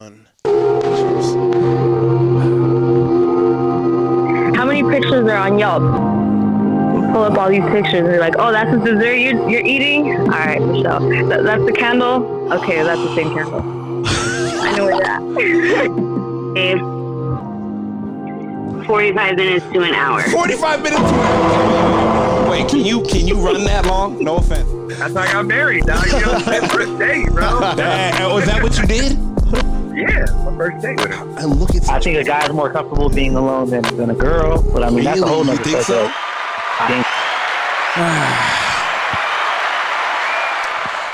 How many pictures are on Yelp? Pull up all these pictures and you're like, oh, that's the dessert you're eating? All right, Michelle. That's the candle? Okay, that's the same candle. I know where you're at. Dave, 45 minutes to an hour. 45 minutes to an hour. Wait, can you run that long? No offense. That's how I got married, dog. You know, my first date, bro. Was that what you did? Yeah, my first date with her. And look at I think a guy's more comfortable being alone than a girl, but I mean, that's a whole nother You think so? I think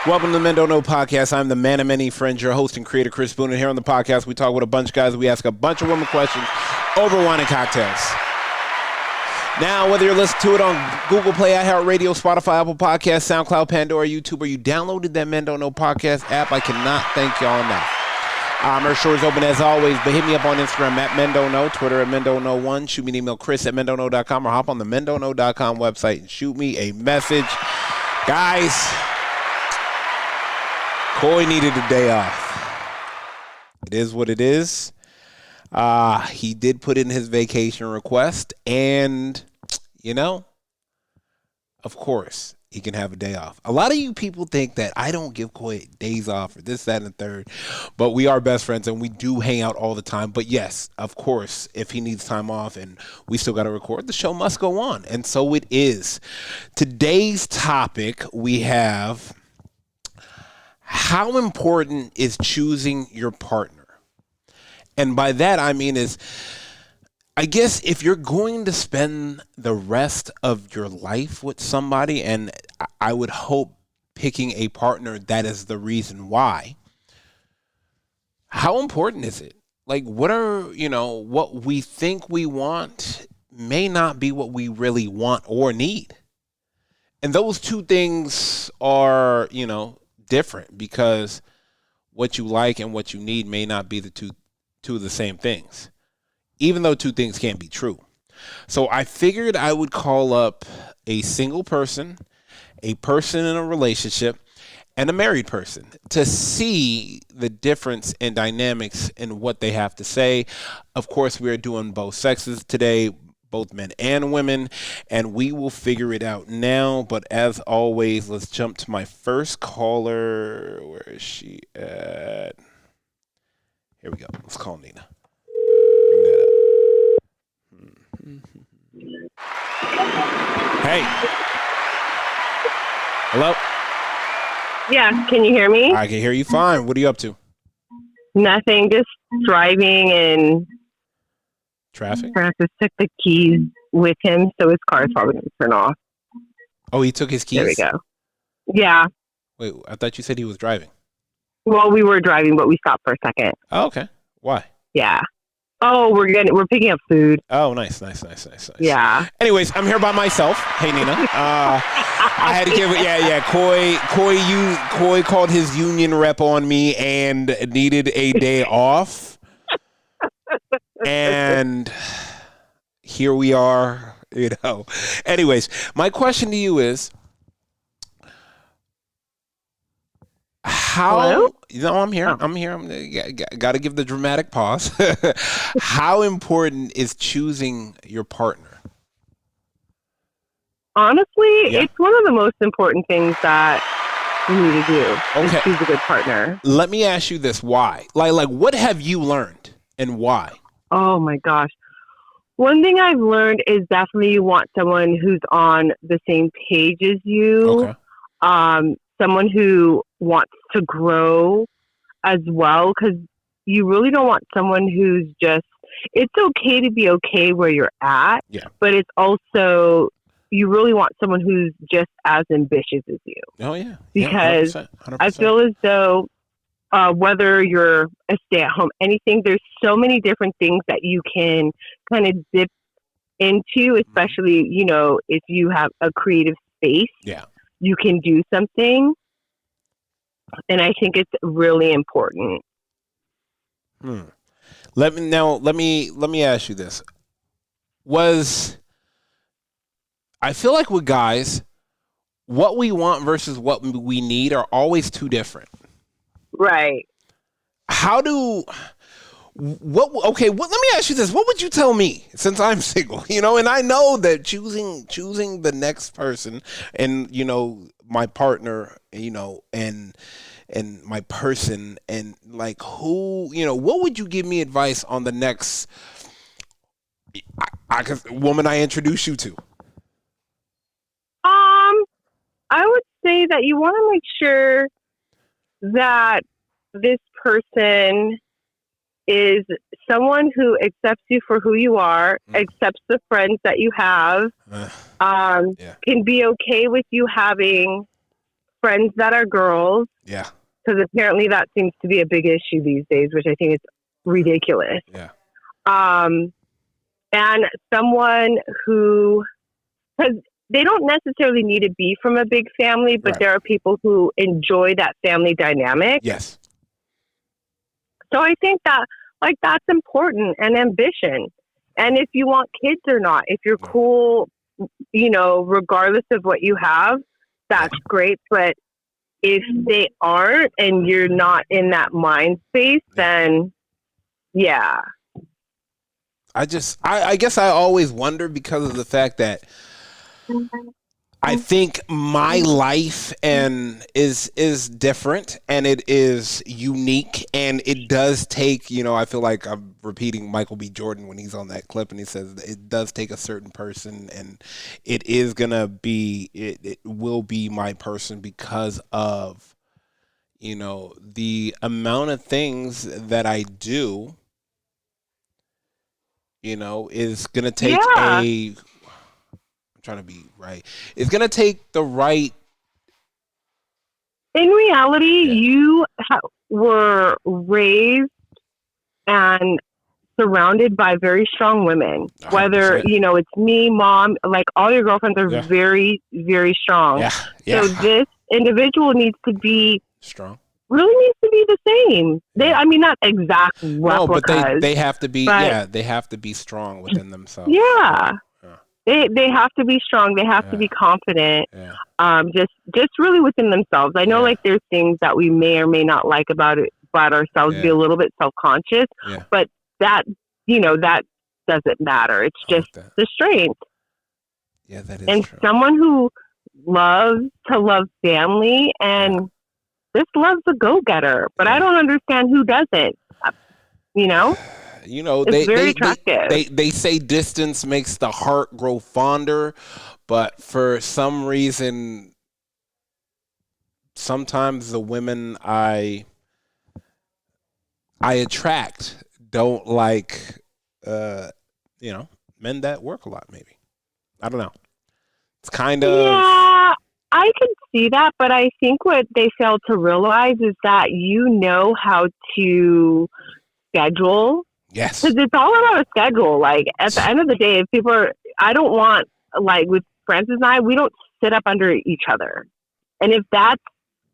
Welcome to the Men Don't Know Podcast. I'm the man of many friends, your host and creator, Chris Boone. And here on the podcast, we talk with a bunch of guys. We ask a bunch of women questions over wine and cocktails. Now, whether you're listening to it on Google Play, iHeartRadio, Spotify, Apple Podcasts, SoundCloud, Pandora, YouTube, or you downloaded that Men Don't Know Podcast app, I cannot thank y'all enough. Our show is open as always, but hit me up on Instagram at Men Don't Know, Twitter at Men Don't Know 1. Shoot me an email, Chris at MenDon'tKnow.com, or hop on the MenDon'tKnow.com website and shoot me a message. Guys, Coy needed a day off. It is what it is. He did put in his vacation request, and, of course, he can have a day off. A lot of you people think that I don't give Coy days off or this, that, and the third, but we are best friends, and we do hang out all the time. But, yes, of course, if he needs time off and we still got to record, the show must go on, and so it is. Today's topic, we have... how important is choosing your partner? And by that, I mean I guess if you're going to spend the rest of your life with somebody, and I would hope picking a partner that is the reason why, how important is it? Like, what we think we want may not be what we really want or need. And those two things are, different, because what you like and what you need may not be the two of the same things, even though two things can be true. So I figured I would call up a single person, a person in a relationship, and a married person to see the difference in dynamics in what they have to say. Of course, we are doing both sexes today, both men and women, and we will figure it out now. But as always, let's jump to my first caller. Where is she at? Here we go. Let's call Nina. Bring that up. Hey. Hello? Yeah, can you hear me? I can hear you fine. What are you up to? Nothing, just driving, and Traffic? Francis took the keys with him, so his car is probably going to turn off. Oh, he took his keys? There we go. Yeah. Wait, I thought you said he was driving. Well, we were driving, but we stopped for a second. Oh, okay. Why? Yeah. Oh, we're picking up food. Oh, nice. Yeah. Anyways, I'm here by myself. Hey, Nina. I had to give it. Yeah. Coy called his union rep on me and needed a day off. And here we are, Anyways, my question to you is, how? Hello? I'm here. I'm got to give the dramatic pause. How important is choosing your partner? Honestly, It's one of the most important things that you need to do. Okay. Is choose a good partner. Let me ask you this: why? Like, what have you learned, and why? Oh my gosh. One thing I've learned is definitely you want someone who's on the same page as you. Okay. Someone who wants to grow as well, because you really don't want someone who's it's okay to be okay where you're at, but it's also, you really want someone who's just as ambitious as you. Oh, yeah. Because 100%. I feel as though whether you're a stay-at-home, anything, there's so many different things that you can kind of dip into, especially, if you have a creative space. Yeah. You can do something. And I think it's really important. Let me ask you this. I feel like with guys, what we want versus what we need are always two different. Right. let me ask you this. What would you tell me since I'm single, and I know that choosing the next person and, my partner, and my person and like who, what would you give me advice on the next woman I introduce you to? I would say that you want to make sure that this person is someone who accepts you for who you are, accepts the friends that you have, can be okay with you having friends that are girls. Yeah. Because apparently that seems to be a big issue these days, which I think is ridiculous. Yeah. And someone who, because they don't necessarily need to be from a big family, but there are people who enjoy that family dynamic. Yes. So I think that that's important, and ambition. And if you want kids or not, if you're cool, regardless of what you have, that's great. But if they aren't and you're not in that mind space, then yeah. I guess I always wonder because of the fact that I think my life is different and it is unique, and it does take, I feel like I'm repeating Michael B. Jordan when he's on that clip and he says it does take a certain person, and it will be my person because of, the amount of things that I do, is going to take I'm trying to be right. It's going to take the right. In reality, you were raised and surrounded by very strong women. 100%. Whether, it's me, mom, like all your girlfriends are very, very strong. Yeah. So this individual needs to be strong. Really needs to be the same. Not exact replicas. No, but they have to be. They have to be strong within themselves. Yeah. They have to be strong. They have to be confident. Yeah. Just really within themselves. I know there's things that we may or may not like about ourselves, be a little bit self-conscious, but that doesn't matter. It's just the strength. Yeah, that is and true. Someone who loves to love family and just loves a go-getter, but I don't understand who doesn't. It's very attractive. They say distance makes the heart grow fonder, but for some reason, sometimes the women I attract don't like, men that work a lot. Maybe, I don't know. It's kind of I can see that, but I think what they fail to realize is that how to schedule. Yes. Because it's all about a schedule. Like, at the end of the day, if people I don't want, like, with Francis and I, we don't sit up under each other. And if that's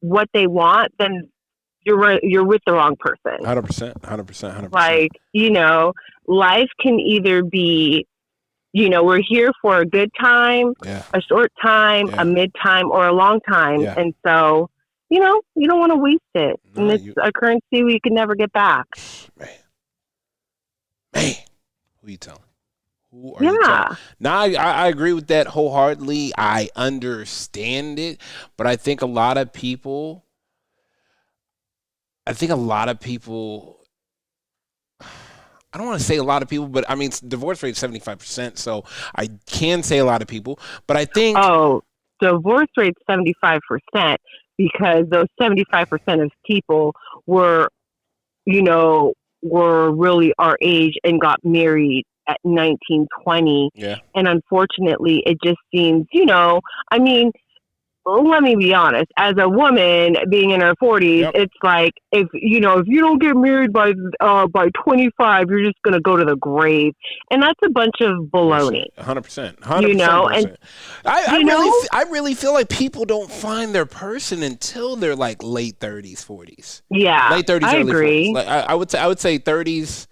what they want, then you're with the wrong person. 100%. Like, life can either be, we're here for a good time, a short time, a mid time, or a long time. Yeah. And so, you don't want to waste it. No, and it's a currency we can never get back. Man, who are you telling? Who are you telling? Now, I agree with that wholeheartedly. I understand it, but I think a lot of people, I don't want to say a lot of people, but divorce rate is 75%, so I can say a lot of people, but I think... Oh, divorce rate 75% because those 75% of people were really our age and got married at 19, 20. Yeah. And unfortunately, it just seems, let me be honest, as a woman being in her 40s, it's like, if you don't get married by 25, you're just going to go to the grave. And that's a bunch of baloney. 100%. And I really feel like people don't find their person until they're like late 30s, 40s. Yeah. Late 30s, I early agree. 40s. Like, I would say 30s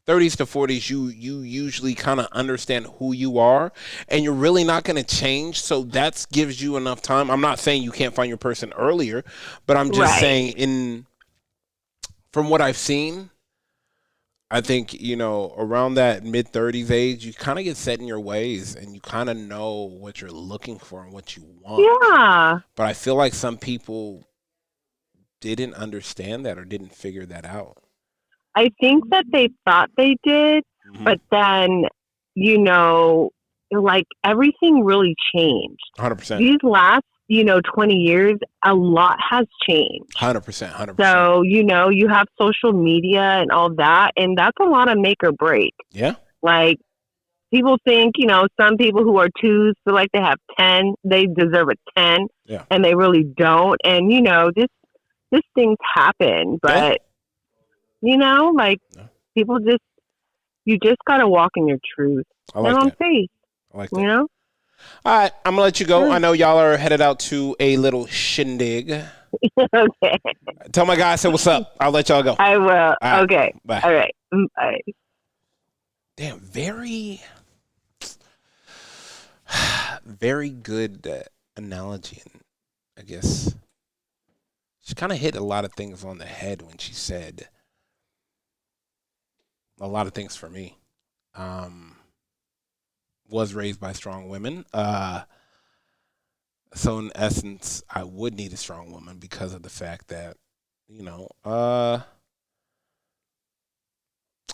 to 40s, you usually kind of understand who you are, and you're really not going to change. So that gives you enough time. I'm not saying you can't find your person earlier, but I'm just saying from what I've seen, I think, you know, around that mid-30s age, you kind of get set in your ways and you kind of know what you're looking for and what you want. Yeah. But I feel like some people didn't understand that or didn't figure that out. I think that they thought they did, but then, you know, like everything really changed. 100%. These last, 20 years, a lot has changed. 100%. So, you have social media and all that, and that's a lot of make or break. Yeah. Like, people think, some people who are 2s feel like they have 10, they deserve a 10, and they really don't. And, this things happen, but, people you just got to walk in your truth. I like on that. faith. I like that. All right, I'm going to let you go. I know y'all are headed out to a little shindig. Okay. Tell my guy I said what's up. I'll let y'all go. I will. Right. Okay. Bye. All right. Bye. Damn, very, very good analogy. And I guess she kind of hit a lot of things on the head when she said a lot of things for me. Was raised by strong women. So in essence, I would need a strong woman because of the fact that, I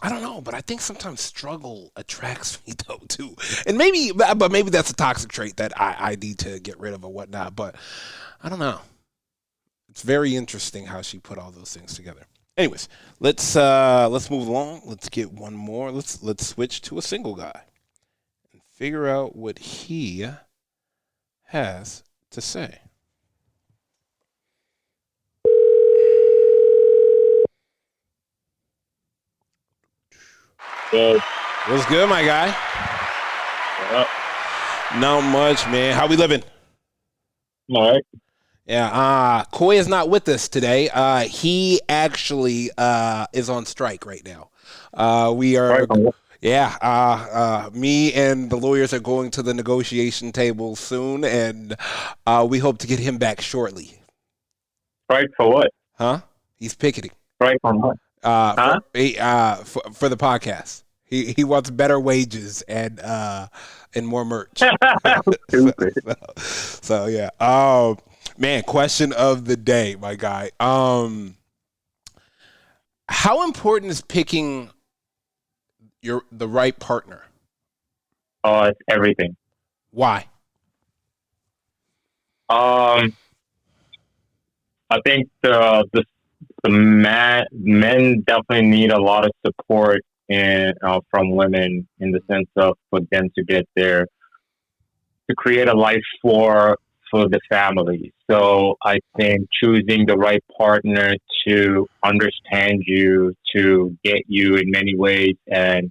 don't know, but I think sometimes struggle attracts me though too. And maybe that's a toxic trait that I need to get rid of or whatnot. But I don't know. It's very interesting how she put all those things together. Anyways, let's move along. Let's get one more. Let's switch to a single guy and figure out what he has to say. Good. What's good, my guy? Yep. Not much, man. How we living? All right. Yeah, Coy is not with us today. He actually is on strike right now. We are, me and the lawyers are going to the negotiation table soon, and we hope to get him back shortly. Strike for what? Huh? He's picketing. Strike on what? For the podcast. He wants better wages and more merch. Stupid. So yeah. Man, question of the day, my guy. How important is picking the right partner? Oh, it's everything. Why? I think the men definitely need a lot of support from women in the sense of for them to create a life for the family. So I think choosing the right partner to understand you, to get you in many ways, and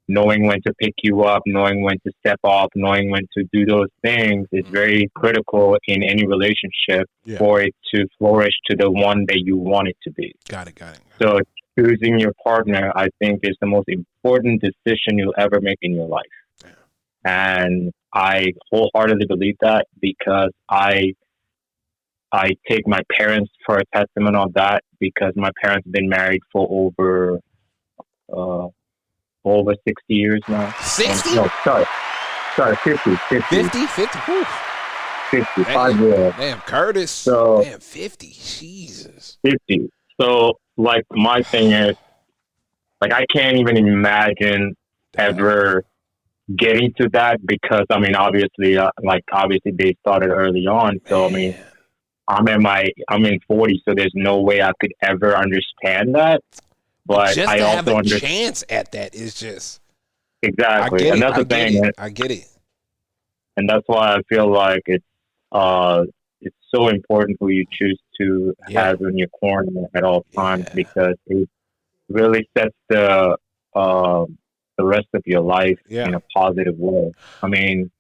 knowing when to pick you up, knowing when to step off, knowing when to do those things is very critical in any relationship for it to flourish to the one that you want it to be. Got it. So choosing your partner, I think, is the most important decision you'll ever make in your life. Yeah. And I wholeheartedly believe that because I take my parents for a testament on that, because my parents have been married for over 60 years now. 60? No, sorry, 50. 50? 50? Whew. 50, damn, 5 years. Damn, Curtis. So, damn, 50. Jesus. 50. So, like, my thing is, like, I can't even imagine ever getting to that because, I mean, obviously they started early on. So, Man. I mean, I'm in 40, so there's no way I could ever understand that. But just I to also have a understand. chance at that is just Exactly. And that's the thing. I get it. And that's why I feel like it's so important who you choose to have in your corner at all times because it really sets the rest of your life in a positive way. I mean,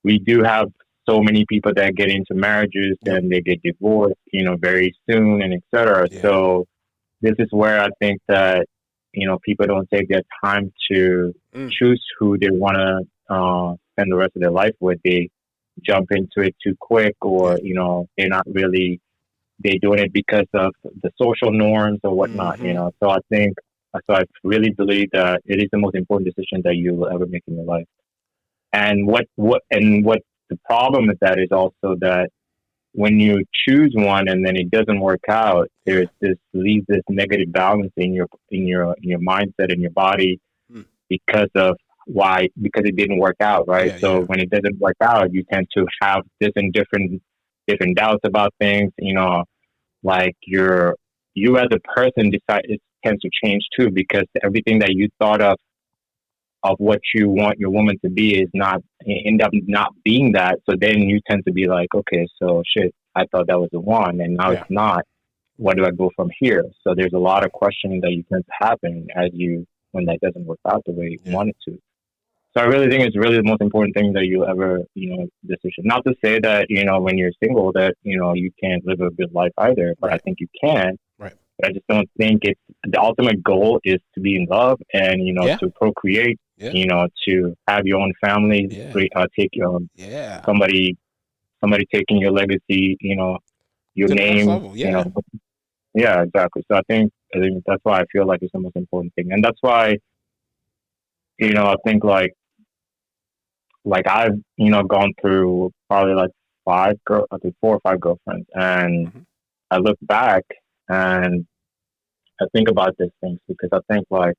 we do have so many people that get into marriages and they get divorced, very soon and et cetera. Yeah. So this is where I think that, people don't take their time to choose who they want to spend the rest of their life with. They jump into it too quick or, they're not really they're doing it because of the social norms or whatnot, you know. So I really believe that it is the most important decision that you will ever make in your life. And what the problem with that is also that when you choose one and then it doesn't work out, there's leaves this negative balance in your mindset and your body because it didn't work out, right? So when it doesn't work out, you tend to have different doubts about things, you know, like you as a person tends to change too, because everything that you thought of what you want your woman to be end up not being that. So then you tend to be like, okay, so shit, I thought that was the one and now it's not. Where do I go from here? So there's a lot of questioning that you tend to happen when that doesn't work out the way you want it to. So I really think it's really the most important thing that you'll ever, you know, decision. Not to say that, you know, when you're single that, you know, you can't live a good life either, but I think you can. Right. But I just don't think the ultimate goal is to be in love and, you know, to procreate, you know, to have your own family, take your somebody taking your legacy, you know, your to name, level, you know. Yeah, exactly. So I think that's why I feel like it's the most important thing. And that's why, you know, I think like I've, you know, gone through probably like 4 or 5 girlfriends, and I look back and I think about these things because I think like,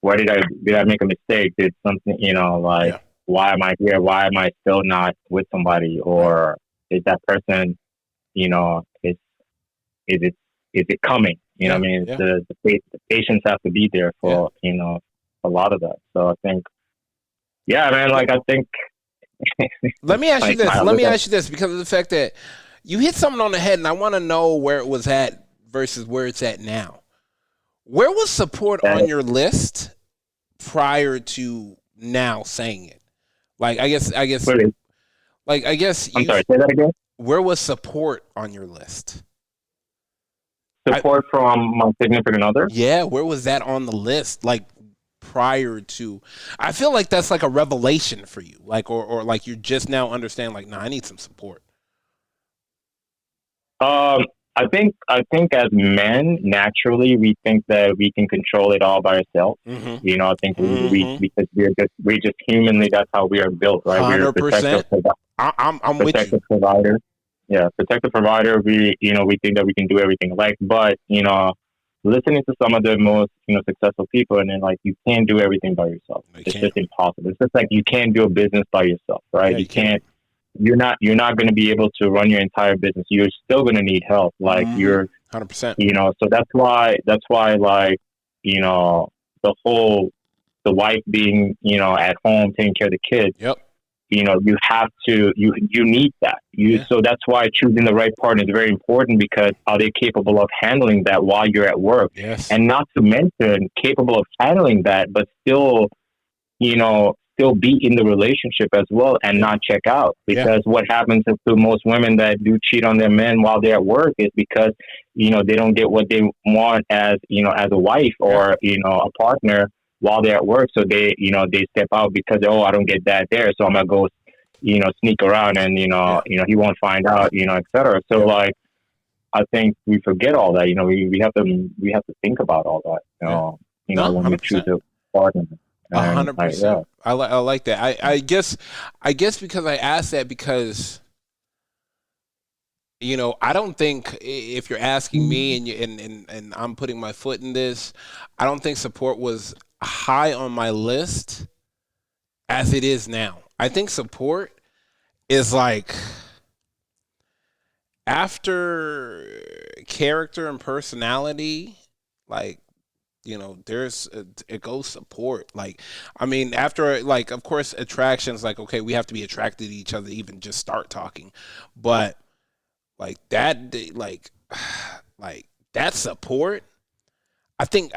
where did I make a mistake? Did something, you know, like, why am I here? Why am I still not with somebody? Or is that person, you know, is it coming? You know what I mean? The patience have to be there for, you know, a lot of that. So I think, man, like, I think. Let me ask you this. Let me ask you this, because of the fact that you hit something on the head, and I want to know where it was at versus where it's at now. Where was support on your list prior to now saying it? Like, I guess. Like, I guess. I'm sorry. Say that again. Where was support on your list? Support from my significant other? Yeah, where was that on the list? Like, prior to, I feel like that's like a revelation for you, like, or like you just now understand, like, I need some support. I think as men, naturally, we think that we can control it all by ourselves. You know, I think because we're just humanly, that's how we are built, right? 100%. We're I'm with you. Provider. Yeah, protective provider. We think that we can do everything. Like, but, you know, listening to some of the most, you know, successful people, and then, like, you can't do everything by yourself. It's just impossible. It's just like you can't do a business by yourself, right? Yeah, you can't. You're not going to be able to run your entire business. You're still going to need help. Like, you're 100%. You know, so that's why, like, you know, the wife being, you know, at home taking care of the kids. Yep. You know, you have to, you need that. So that's why choosing the right partner is very important, because are they capable of handling that while you're at work? Yes. And not to mention capable of handling that, but still, you know, still be in the relationship as well and not check out. Because what happens to most women that do cheat on their men while they're at work is because, you know, they don't get what they want as, you know, as a wife or, you know, a partner while they're at work. So they, you know, they step out because, I don't get that there. So I'm going to go, you know, sneak around and, you know, he won't find out, you know, et cetera. So like, I think we forget all that, you know, we have to think about all that, you know, when 100%. We choose a partner. 100%. I like that. I guess because I asked that because, you know, I don't think, if you're asking me and I'm putting my foot in this, I don't think support was high on my list as it is now. I think support is like after character and personality, like, you know, it goes support. Like, I mean, after, like, of course, attraction's like, okay, we have to be attracted to each other, even just start talking. But like that, like that support, I think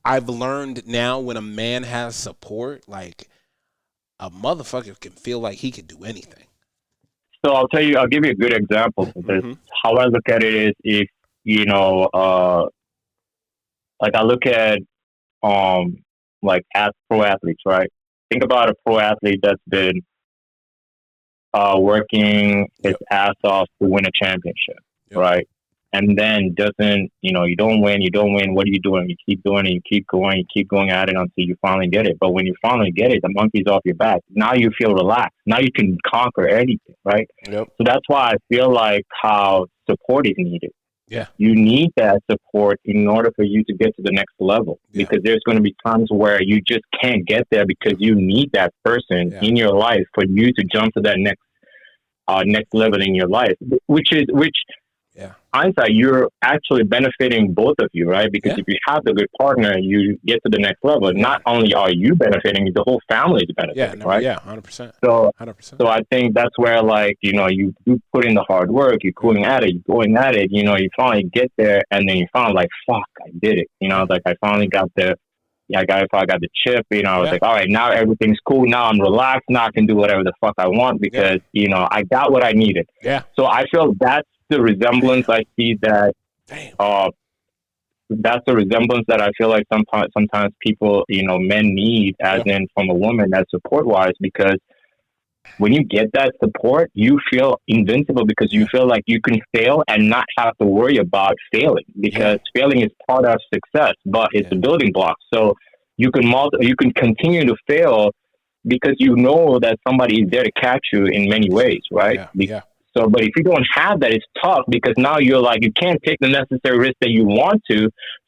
I've learned now, when a man has support, like, a motherfucker can feel like he can do anything. So I'll give you a good example of this. How I look at it is, if, you know, like, I look at, like, as pro athletes, right? Think about a pro athlete that's been working his ass off to win a championship, right? and then doesn't, you don't win. What are you doing? You keep doing it. You keep going at it until you finally get it. But when you finally get it, the monkey's off your back. Now you feel relaxed. Now you can conquer anything, right? Yep. So that's why I feel like how support is needed. Yeah. You need that support in order for you to get to the next level, because there's going to be times where you just can't get there because you need that person in your life for you to jump to that next level in your life, which hindsight, you're actually benefiting both of you, right? Because if you have the good partner, you get to the next level. Not only are you benefiting, the whole family is benefiting, right? Yeah, 100%. So, 100%. So I think that's where, like, you put in the hard work, you're going at it, you finally get there, and then you finally like, fuck, I did it. Like I finally got the chip, I was like, all right, now everything's cool. Now I'm relaxed. Now I can do whatever the fuck I want because, I got what I needed. Yeah. So I feel that's the resemblance I see that, that's the resemblance that I feel like sometimes people, men need as in from a woman as support wise, because when you get that support, you feel invincible because you feel like you can fail and not have to worry about failing, because failing is part of success, but it's a building block. So you can continue to fail because you know that somebody is there to catch you in many ways, right? Yeah. So, but if you don't have that, it's tough because now you're like, you can't take the necessary risk that you want to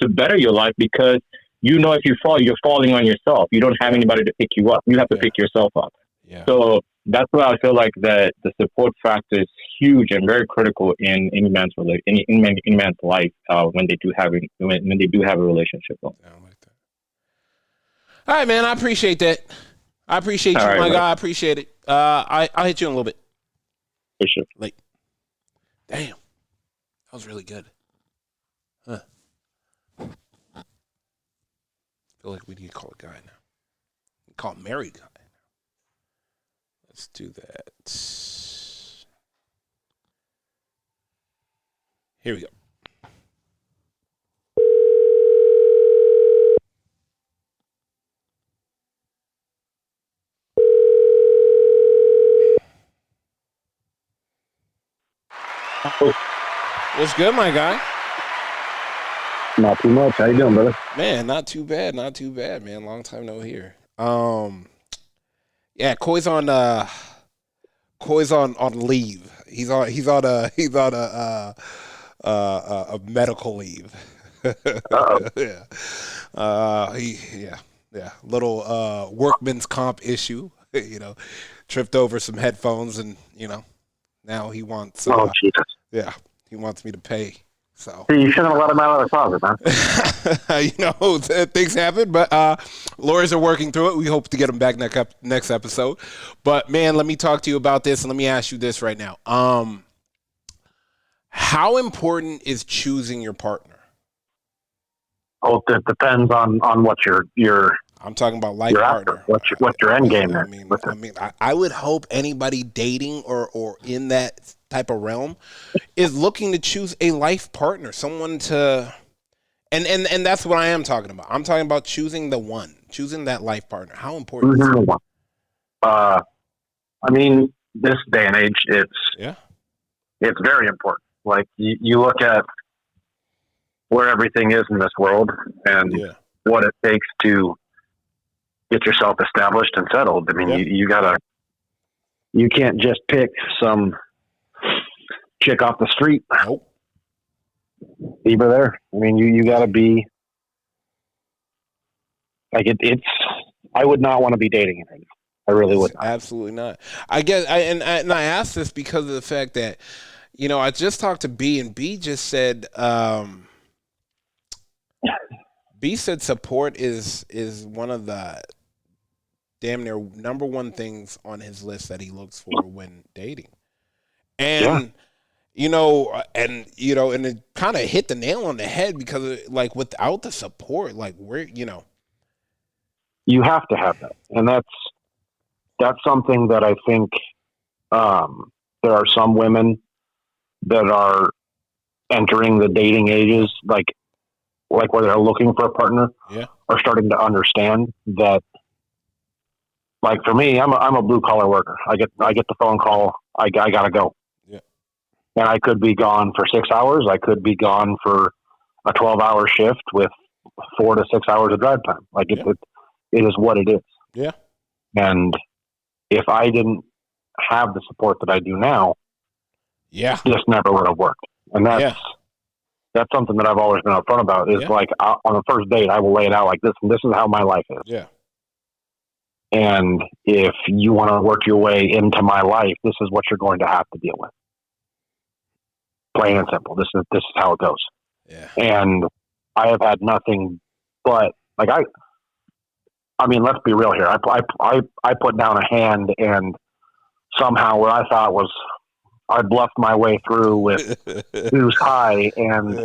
better your life, because if you fall, you're falling on yourself. You don't have anybody to pick you up. You have to pick yourself up. Yeah. So that's why I feel like that the support factor is huge and very critical in any man's life when they do have a relationship. I like that. All right, man. I appreciate that. I appreciate you, my guy. I appreciate it. I'll hit you in a little bit. For sure. Like, damn, that was really good. Huh. I feel like we need to call a guy now. Call Mary guy. Let's do that. Here we go. What's good, my guy? Not too much. How you doing, brother? Man, not too bad, man. Long time no hear. Yeah, Koi's on leave. He's on a medical leave. Yeah. Little workman's comp issue. Tripped over some headphones, and now he wants. Jesus. Yeah, he wants me to pay. So you shouldn't have let him out of the closet, man. Things happen, but lawyers are working through it. We hope to get him back next episode. But man, let me talk to you about this, and let me ask you this right now. How important is choosing your partner? Oh, it depends on what your I'm talking about life partner. What's your end game? I would hope anybody dating or in that type of realm is looking to choose a life partner, someone to, and that's what I am talking about. I'm talking about choosing choosing that life partner. How important is it? I mean, this day and age, it's very important. Like you look at where everything is in this world and what it takes to get yourself established and settled. I mean, you can't just pick some chick off the street. Nope. Either there. I mean, you got to be like it's. I would not want to be dating right now. I really would not. Absolutely not. I guess, and I asked this because of the fact that I just talked to B, and B just said. B said support is one of the damn near number one things on his list that he looks for when dating. And, and it kind of hit the nail on the head because without the support, you have to have that. And that's something that I think, there are some women that are entering the dating ages, like where they're looking for a partner, are starting to understand that. Like for me, I'm a blue collar worker. I get the phone call. I gotta go. Yeah. And I could be gone for 6 hours. I could be gone for a 12-hour shift with 4 to 6 hours of drive time. Like it is what it is. Yeah. And if I didn't have the support that I do now, this never would have worked. And that's something that I've always been upfront about. Is like on the first date, I will lay it out like this, and this is how my life is. Yeah. And if you want to work your way into my life, this is what you're going to have to deal with. Plain and simple. This is how it goes. Yeah. And I have had nothing but like I mean, let's be real here. I put down a hand, and somehow what I thought was I bluffed my way through with who's high and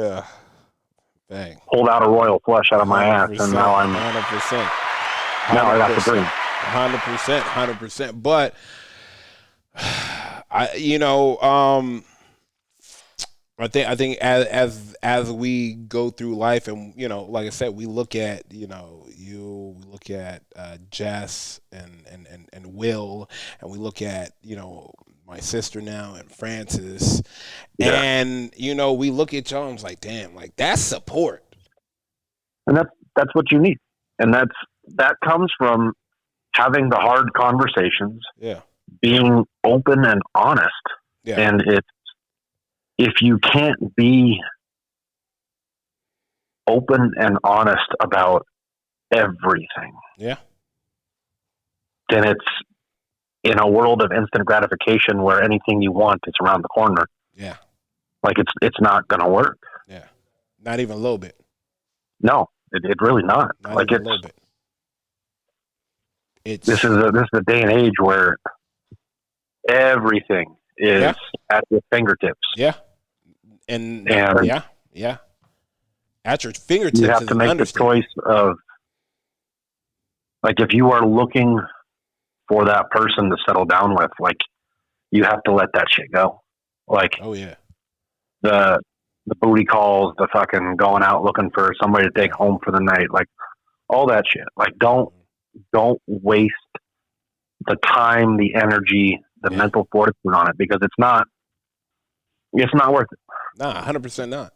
pulled out a royal flush out of my ass, and now I'm 100%. Now I got the dream. 100%. But I think as we go through life, and like I said, we look at we look at Jess and Will, and we look at my sister now and Francis, and we look at y'all and it's like, damn, like that's support, and that's what you need, and that comes from having the hard conversations, being open and honest, and if you can't be open and honest about everything, then it's in a world of instant gratification where anything you want is around the corner. Yeah. Like it's not going to work. Yeah. Not even a little bit. No, it really not. Like even a little bit. This is a day and age where everything is at your fingertips. Yeah. And at your fingertips. You have to make the choice of, like, if you are looking for that person to settle down with, like, you have to let that shit go. Like, the booty calls, the fucking going out looking for somebody to take home for the night, like all that shit. Like, don't waste the time, the energy, the mental fortitude on it, because it's not worth it. Nah, 100% not.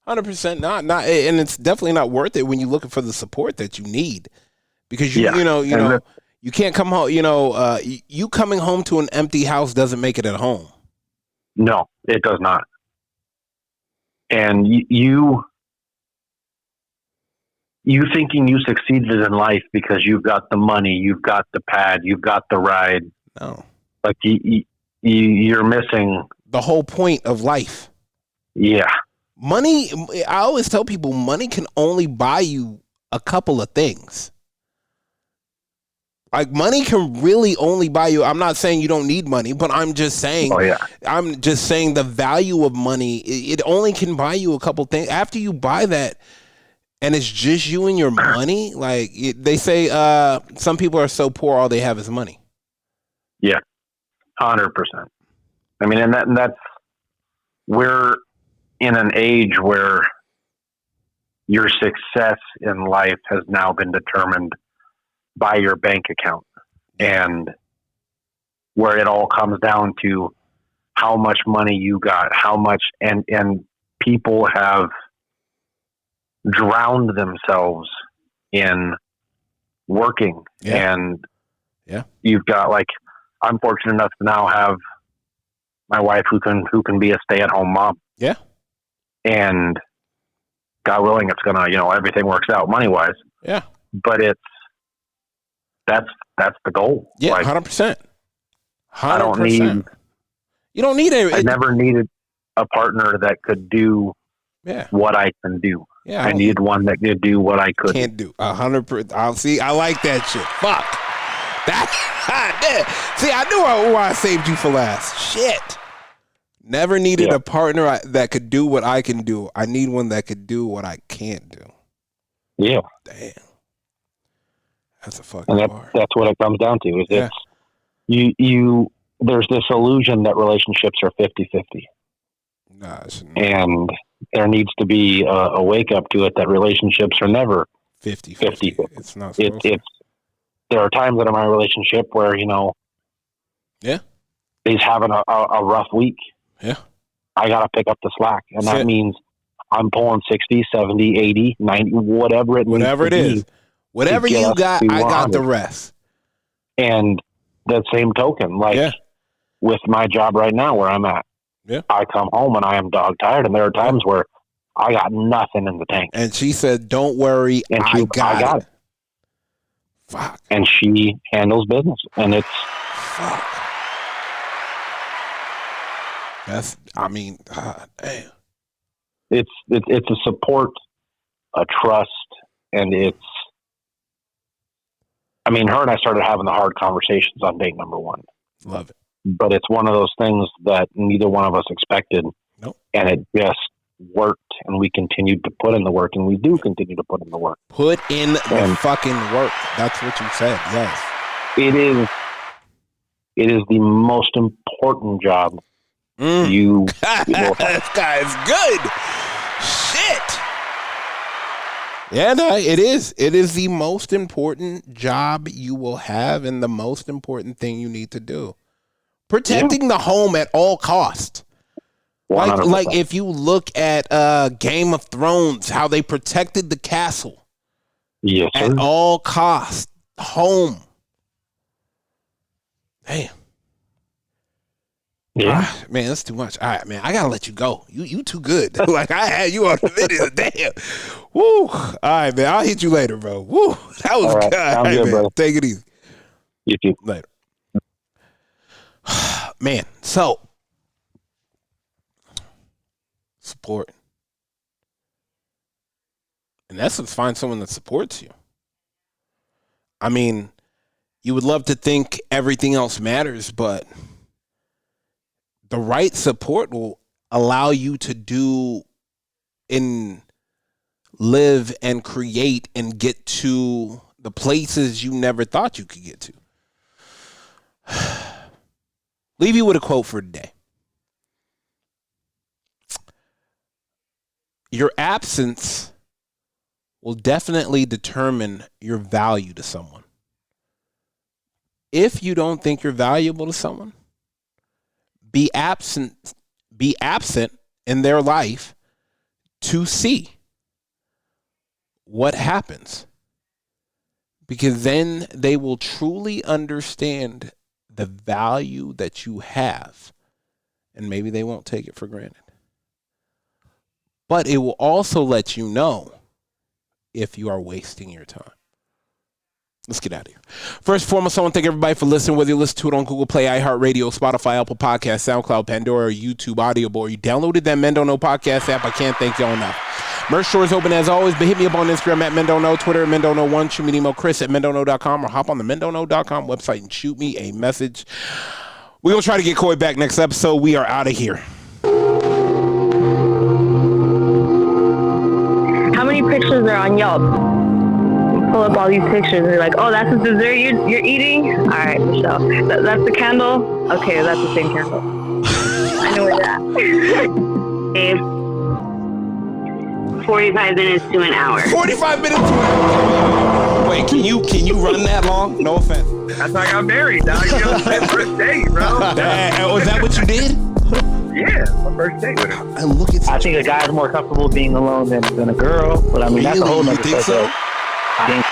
100% not. And it's definitely not worth it when you're looking for the support that you need, because you can't come home. You coming home to an empty house doesn't make it at home. No, it does not. And you thinking you succeeded in life because you've got the money, you've got the pad, you've got the ride. No, like you're missing the whole point of life. Yeah. Money, I always tell people, money can only buy you a couple of things. Like, money can really only buy you. I'm not saying you don't need money, but I'm just saying, the value of money, it only can buy you a couple things. After you buy that, and it's just you and your money, like they say, some people are so poor, all they have is money. Yeah. 100%. I mean, and that's, we're in an age where your success in life has now been determined by your bank account, and where it all comes down to how much money you got, how much, and people have drowned themselves in working. And you've got, like, I'm fortunate enough to now have my wife who can be a stay-at-home mom. Yeah. And God willing, it's gonna, everything works out money-wise. Yeah. But that's the goal. Yeah, like, 100%. I don't need. You don't need I never needed a partner that could do what I can do. Yeah, I needed one that could do what I could. Can't do 100%. I'll see. I like that shit. Fuck that. See, I knew why I saved you for last. Shit. Never needed a partner that could do what I can do. I need one that could do what I can't do. Yeah. Damn. That's a fucking bar. That's what it comes down to. Is it's you there's this illusion that relationships are 50-50. Nah, and there needs to be a wake up to it that relationships are never 50-50. It's not. There are times in my relationship where he's having a rough week. Yeah. I got to pick up the slack. And that means I'm pulling 60, 70, 80, 90, whatever it is. Whatever you got, I got the rest. And that same token, like with my job right now where I'm at, I come home and I am dog tired. And there are times where I got nothing in the tank. And she said, don't worry, I got it. Fuck. And she handles business. And it's... Fuck. That's, I mean, damn. It's a support, a trust, and it's... I mean, her and I started having the hard conversations on date number 1. Love it. But it's one of those things that neither one of us expected. Nope. And it just worked, and we continued to put in the work, and we do continue to put in the work. Put in the fucking work. That's what you said, yes. It is the most important job you will have. This guy is good. Shit. Yeah, no, it is. It is the most important job you will have and the most important thing you need to do. Protecting the home at all costs. Like if you look at Game of Thrones, how they protected the castle. Yes, sir. At all costs. Home. Damn. Yeah. Man, that's too much. All right, man. I gotta let you go. You too good. Like I had you on the video. Damn. Woo. All right, man. I'll hit you later, bro. Woo. That was good. All right, man. Take it easy. You too. Later. Man, so support. In essence, find someone that supports you. I mean, you would love to think everything else matters, but the right support will allow you to do and live and create and get to the places you never thought you could get to. Leave you with a quote for today. Your absence will definitely determine your value to someone. If you don't think you're valuable to someone, be absent in their life to see what happens. Because then they will truly understand the value that you have, and maybe they won't take it for granted. But it will also let you know if you are wasting your time. Let's get out of here. First and foremost, I want to thank everybody for listening, whether you listen to it on Google Play, iHeartRadio, Spotify, Apple Podcasts, SoundCloud, Pandora, or YouTube Audible, or you downloaded that Men Don't Know podcast app. I can't thank y'all enough. Merch store is open as always, but hit me up on Instagram at Men Don't Know, Twitter at Men Don't Know 1, shoot me an email, Chris at mendontknow.com, or hop on the mendontknow.com website and shoot me a message. We're going to try to get Coy back next episode. We are out of here. How many pictures are on Yelp? Pull up all these pictures and you're like, oh, that's the dessert you're eating? All right, Michelle. That's the candle? Okay, that's the same candle. I know where that. 45 minutes to an hour. 45 minutes to an hour. Wait, can you run that long? No offense. That's how I got married, dog. You know, my first date, bro. Was that what you did? Yeah, my first date with her. I think a guy's more comfortable being alone than a girl, but I mean, that's a whole nother thing. So? I think